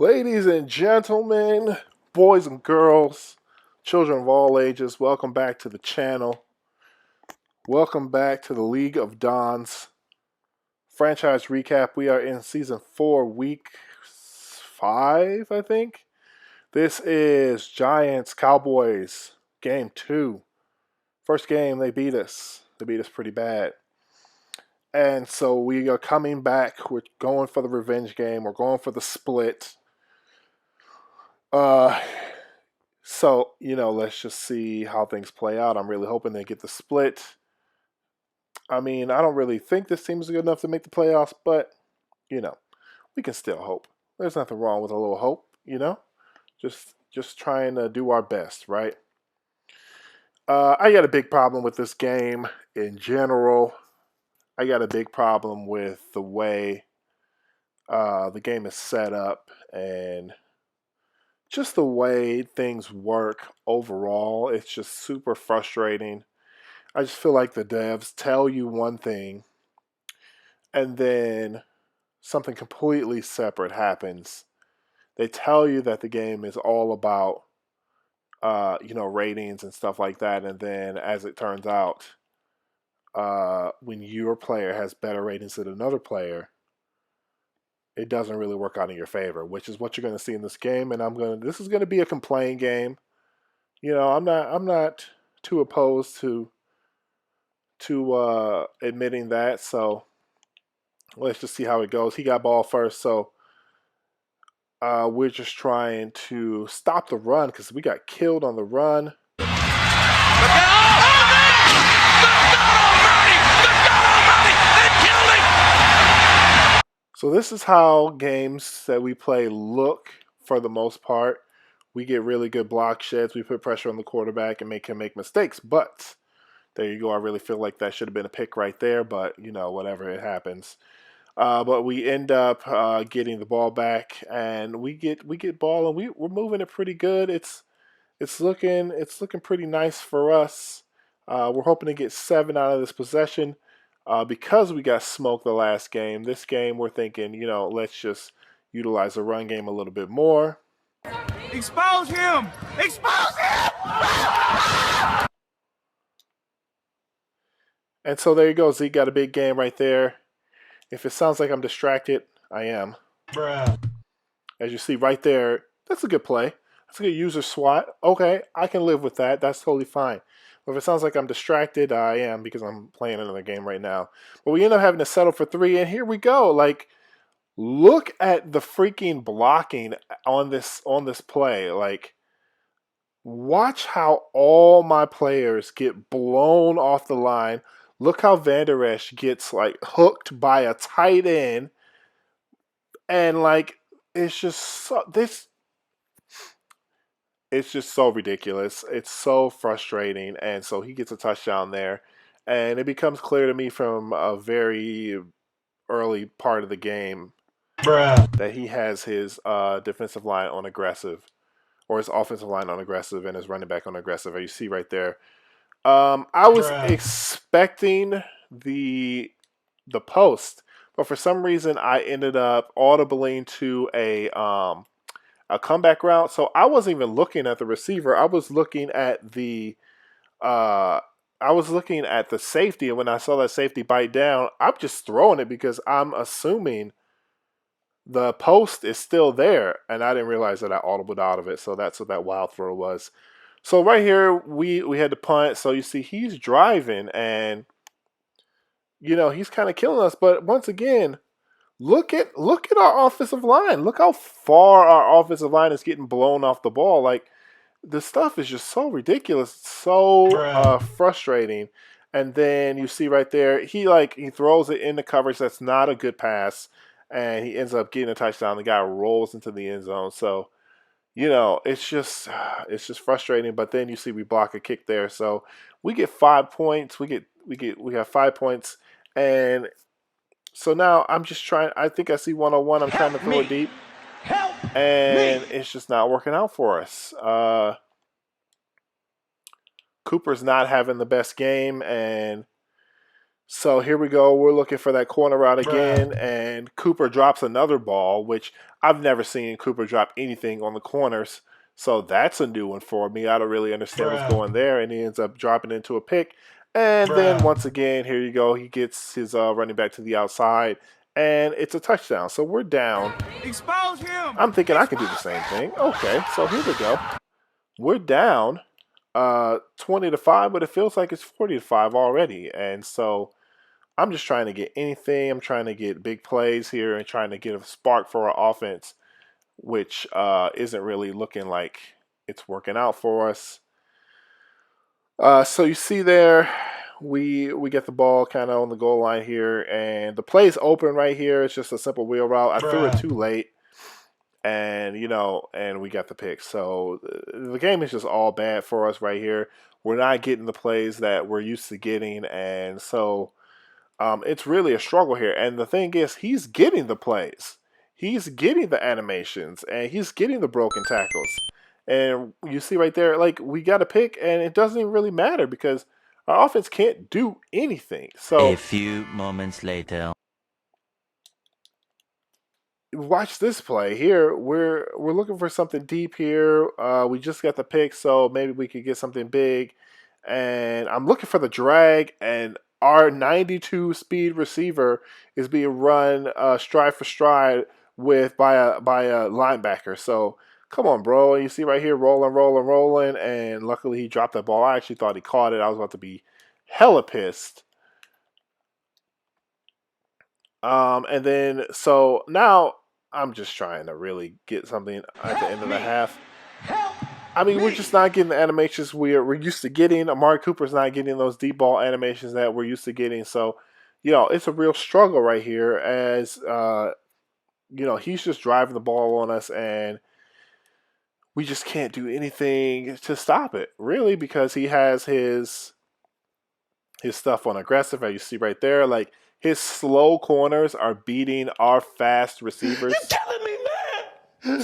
Ladies and gentlemen, boys and girls, children of all ages, welcome back to the channel. Welcome back to the League of Dons franchise recap. We are in season 4, week 5, I think. This is Giants Cowboys game 2. First game, they beat us. They beat us pretty bad. And so we are coming back. We're going for the revenge game. We're going for the split. Uh, So, let's just see how things play out. I'm really hoping they get the split. I mean, I don't really think this team is good enough to make the playoffs, but, you know, we can still hope. There's nothing wrong with a little hope. Just trying to do our best, right? I got a big problem with this game in general. I got a big problem with the way the game is set up and just the way things work overall. It's just super frustrating. I just feel like the devs tell you one thing and then something completely separate happens. They tell you that the game is all about ratings and stuff like that, and then as it turns out, when your player has better ratings than another player, it doesn't really work out in your favor, which is what you're going to see in this game. And this is going to be a complain game. I'm not too opposed to admitting that. So let's just see how it goes. He got ball first, so we're just trying to stop the run because we got killed on the run. So this is how games that we play look for the most part. We get really good block sheds. We put pressure on the quarterback and make him make mistakes. But there you go. I really feel like that should have been a pick right there. But, whatever, it happens. But we end up getting the ball back, and we get ball, and we're moving it pretty good. It's looking pretty nice for us. We're hoping to get 7 out of this possession because we got smoked the last game. This game, we're thinking, let's just utilize the run game a little bit more. Expose him! Expose him! And so there you go. Zeke got a big game right there. If it sounds like I'm distracted, I am. Bruh. As you see right there, that's a good play. That's a good user swat. Okay, I can live with that. That's totally fine. But if it sounds like I'm distracted, I am because I'm playing another game right now. But we end up having to settle for 3, and here we go. Like, look at the freaking blocking on this play. Like, watch how all my players get blown off the line. Look how Van Der Esch gets like hooked by a tight end, and like it's just it's just so ridiculous. It's so frustrating, and so he gets a touchdown there, and it becomes clear to me from a very early part of the game Bruh. that he has his defensive line on aggressive, or his offensive line on aggressive, and his running back on aggressive. As you see right there. I was expecting the post, but for some reason I ended up audibling to a comeback route. So I wasn't even looking at the receiver. I was looking at the safety, and when I saw that safety bite down, I'm just throwing it because I'm assuming the post is still there, and I didn't realize that I audibled out of it. So that's what that wild throw was. So right here, we had to punt. So you see, he's driving, and he's kind of killing us. But once again, look at our offensive line. Look how far our offensive line is getting blown off the ball. Like, the stuff is just so ridiculous, so frustrating. And then you see right there, he throws it in the coverage. That's not a good pass, and he ends up getting a touchdown. The guy rolls into the end zone. So it's just frustrating. But then you see we block a kick there, so we get 5 points. We have 5 points, and so now I'm just trying. I think I see 101. I'm trying to throw it deep, and it's just not working out for us. Cooper's not having the best game, and So here we go. We're looking for that corner route again, Bruh. and Cooper drops another ball, which I've never seen Cooper drop anything on the corners. So that's a new one for me. I don't really understand what's Bruh. going there, and he ends up dropping into a pick. And then Bruh. once again, here you go. He gets his running back to the outside, and it's a touchdown. So we're down. Expose him! I'm thinking I can do the Expose same him! thing. Okay, so here we go. We're down 20-5, but it feels like it's 40-5 already. And so I'm just trying to get anything. I'm trying to get big plays here and trying to get a spark for our offense, which isn't really looking like it's working out for us. So you see there, we get the ball kind of on the goal line here, and the play's open right here. It's just a simple wheel route. I threw it too Bruh. late, and and we got the pick. So the game is just all bad for us right here. We're not getting the plays that we're used to getting, and so it's really a struggle here. And the thing is, he's getting the plays, he's getting the animations, and he's getting the broken tackles. And you see right there, like we got a pick, and it doesn't even really matter because our offense can't do anything. A So few moments later. watch this play here. We're looking for something deep here. We just got the pick, so maybe we could get something big. And I'm looking for the drag, and our 92 speed receiver is being run stride for stride with by a linebacker. So come on, bro. And you see right here, rolling, rolling, rolling, and luckily he dropped that ball. I actually thought he caught it. I was about to be hella pissed. And then so now I'm just trying to really get something at the end of the half. I mean, we're just not getting the animations we're used to getting. Amari Cooper's not getting those deep ball animations that we're used to getting. So, it's a real struggle right here as he's just driving the ball on us, and we just can't do anything to stop it, really, because he has his stuff on aggressive, as you see right there. Like his slow corners are beating our fast receivers. You telling me, man?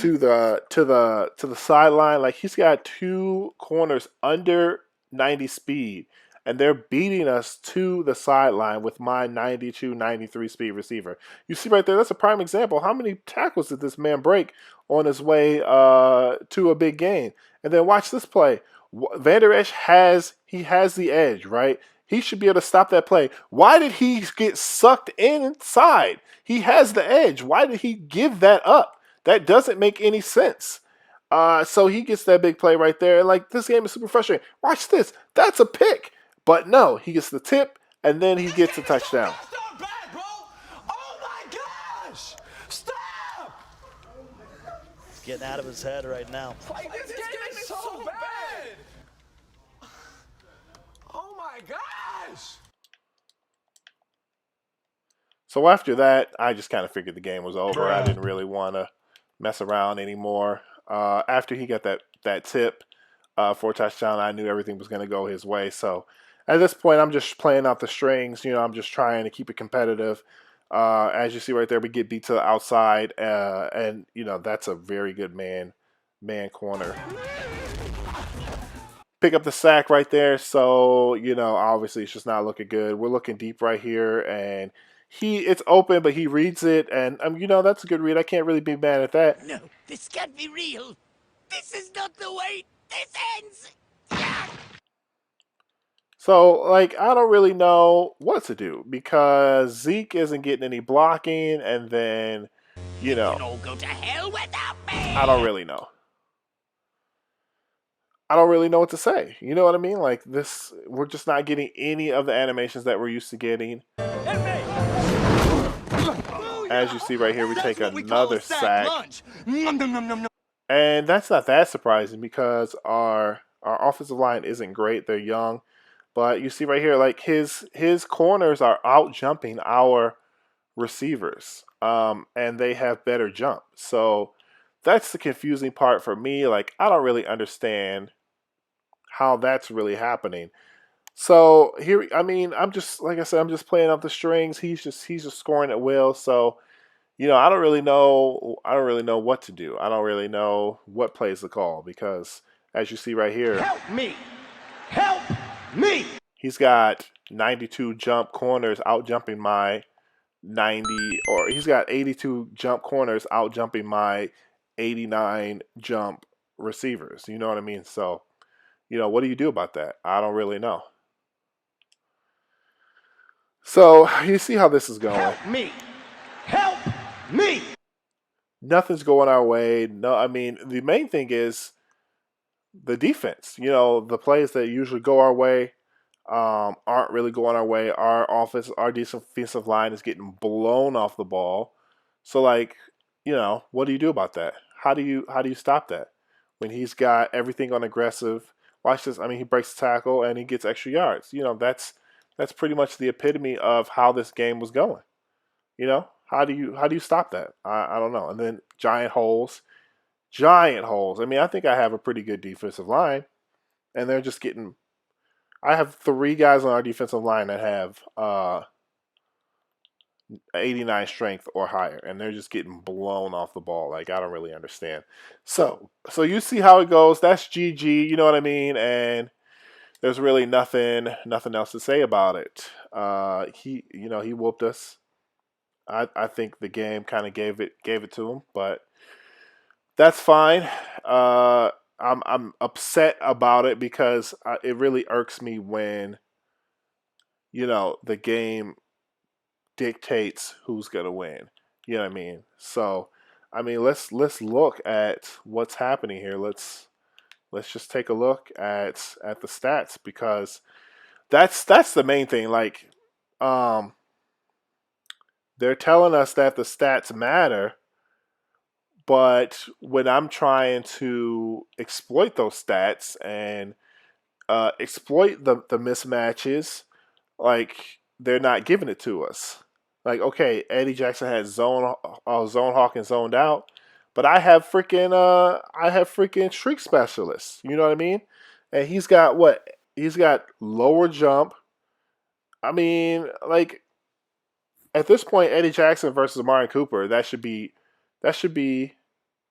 To the sideline. Like he's got two corners under 90 speed, and they're beating us to the sideline with my 92, 93 speed receiver. You see right there, that's a prime example. How many tackles did this man break on his way to a big game? And then watch this play. Van Der Esch has the edge, right? He should be able to stop that play. Why did he get sucked inside? He has the edge. Why did he give that up? That doesn't make any sense. So he gets that big play right there. And like this game is super frustrating. Watch this. That's a pick. But no, he gets the tip and then he gets a touchdown. Stop bad, bro! Oh my gosh! Stop! It's getting out of his head right now. Like, this game is so bad! Oh my gosh! So after that, I just kind of figured the game was over. I Bruh. didn't really want to mess around anymore. After he got that tip for a touchdown, I knew everything was going to go his way. So at this point, I'm just playing out the strings. I'm just trying to keep it competitive. As you see right there, we get beat to the outside, and that's a very good man corner. Pick up the sack right there. So obviously it's just not looking good. We're looking deep right here, and it's open, but he reads it, and that's a good read. I can't really be mad at that. No, this can't be real. This is not the way this ends. Yeah. So, like, I don't really know what to do because Zeke isn't getting any blocking, and then, You can all go to hell without me. I don't really know. I don't really know what to say. You know what I mean? Like, we're just not getting any of the animations that we're used to getting. As you see right here, we take another sack. And that's not that surprising because our offensive line isn't great. They're young. But you see right here, like his corners are out jumping our receivers, and they have better jump. So that's the confusing part for me. Like I don't really understand how that's really happening. So here, I mean, I'm just like I said, I'm just playing up the strings. He's just scoring at will. So I don't really know. I don't really know what to do. I don't really know what plays to call because as you see right here, Help me! Help me! he's got 92 jump corners out jumping my 90, or he's got 82 jump corners out jumping my 89 jump receivers. You know what I mean? So, what do you do about that? I don't really know. So, you see how this is going. Help me! Help me! Nothing's going our way. No, I mean, the main thing is the defense. The plays that usually go our way aren't really going our way. Our defensive line is getting blown off the ball. So, like, what do you do about that? How do you stop that when he's got everything on aggressive? Watch this. I mean, he breaks the tackle and he gets extra yards. That's pretty much the epitome of how this game was going. How do you stop that? I don't know. And then giant holes, giant holes. I mean, I think I have a pretty good defensive line, and they're just getting. I have three guys on our defensive line that have 89 strength or higher, and they're just getting blown off the ball. Like, I don't really understand. So you see how it goes. That's GG. You know what I mean? And there's really nothing else to say about it. He whooped us. I think the game kind of gave it to him, but that's fine. I'm upset about it because it really irks me when the game dictates who's gonna win. You know what I mean? So, I mean, let's look at what's happening here. Let's just take a look at the stats, because that's the main thing. Like, they're telling us that the stats matter, but when I'm trying to exploit those stats and exploit the mismatches, like, they're not giving it to us. Like, okay, Eddie Jackson had zone hawk and zoned out, but I have freaking streak specialists. You know what I mean? And he's got what? He's got lower jump. I mean, like, at this point, Eddie Jackson versus Amari Cooper, that should be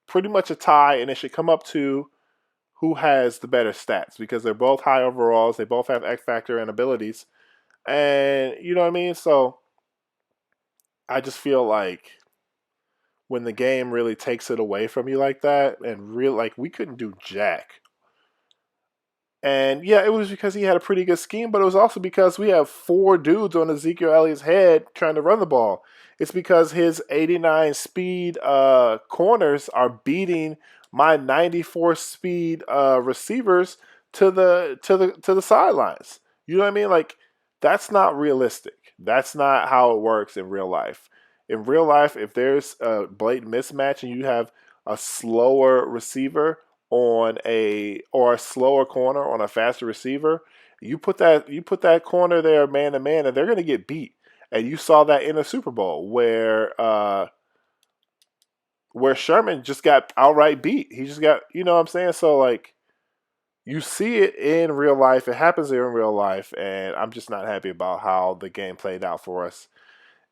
pretty much a tie, and it should come up to who has the better stats, because they're both high overalls. They both have X factor and abilities, and you know what I mean. So I just feel like when the game really takes it away from you like that, and real like we couldn't do jack. And yeah, it was because he had a pretty good scheme, but it was also because we have four dudes on Ezekiel Elliott's head trying to run the ball. It's because his 89 speed corners are beating my 94 speed receivers to the sidelines. You know what I mean? Like, that's not realistic. That's not how it works in real life. In real life, if there's a blatant mismatch and you have a slower receiver or a slower corner on a faster receiver, you put that corner there man to man, and they're going to get beat. And you saw that in the Super Bowl where Sherman just got outright beat. He just got, you know what I'm saying? So, like, you see it in real life. It happens in real life, and I'm just not happy about how the game played out for us.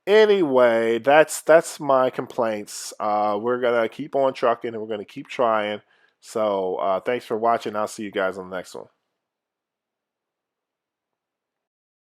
Anyway, that's my complaints. We're gonna keep on trucking, and we're gonna keep trying. So, thanks for watching. I'll see you guys on the next one.